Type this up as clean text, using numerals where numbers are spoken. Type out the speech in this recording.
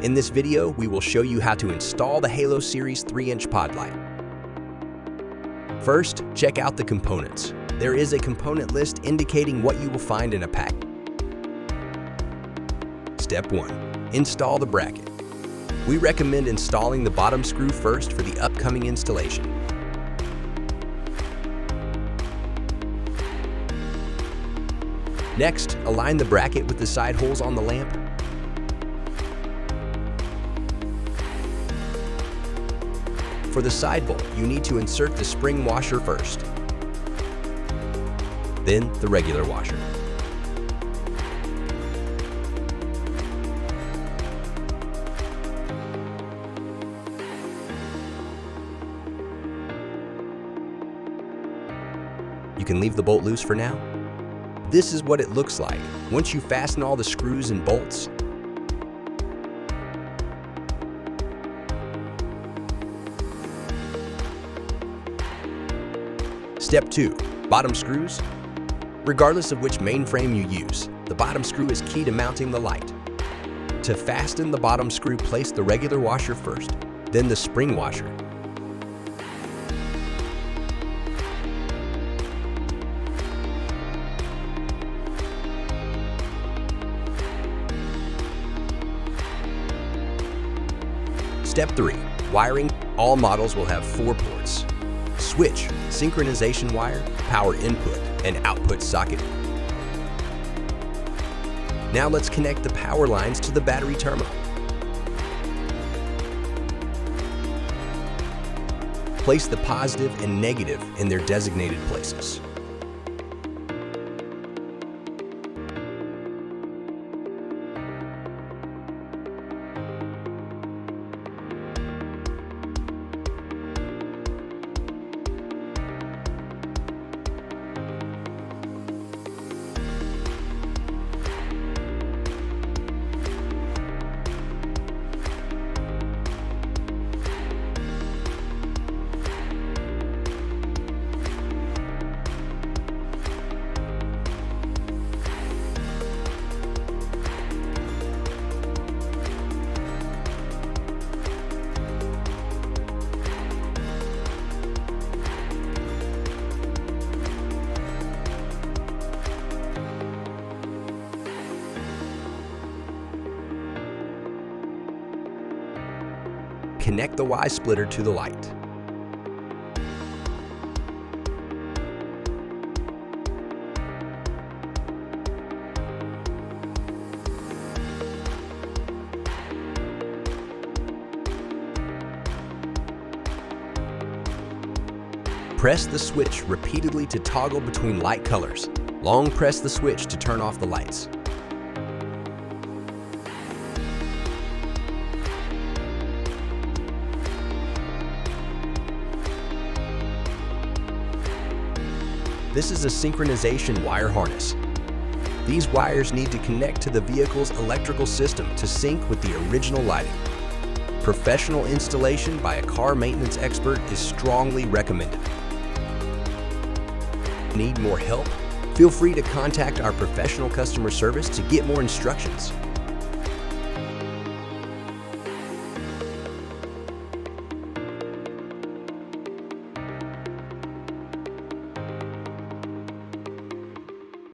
In this video, we will show you how to install the Halo Series 3-inch pod light. First, check out the components. There is a component list indicating what you will find in a pack. Step 1. Install the bracket. We recommend installing the bottom screw first for the upcoming installation. Next, align the bracket with the side holes on the lamp. For the side bolt, you need to insert the spring washer first, then the regular washer. You can leave the bolt loose for now. This is what it looks like once you fasten all the screws and bolts. Step 2. Bottom screws. Regardless of which mainframe you use, the bottom screw is key to mounting the light. To fasten the bottom screw, place the regular washer first, then the spring washer. Step 3. Wiring. All models will have 4 ports: switch, synchronization wire, power input, and output socket. Now let's connect the power lines to the battery terminal. Place the positive and negative in their designated places. Connect the Y splitter to the light. Press the switch repeatedly to toggle between light colors. Long press the switch to turn off the lights. This is a synchronization wire harness. These wires need to connect to the vehicle's electrical system to sync with the original lighting. Professional installation by a car maintenance expert is strongly recommended. Need more help? Feel free to contact our professional customer service to get more instructions.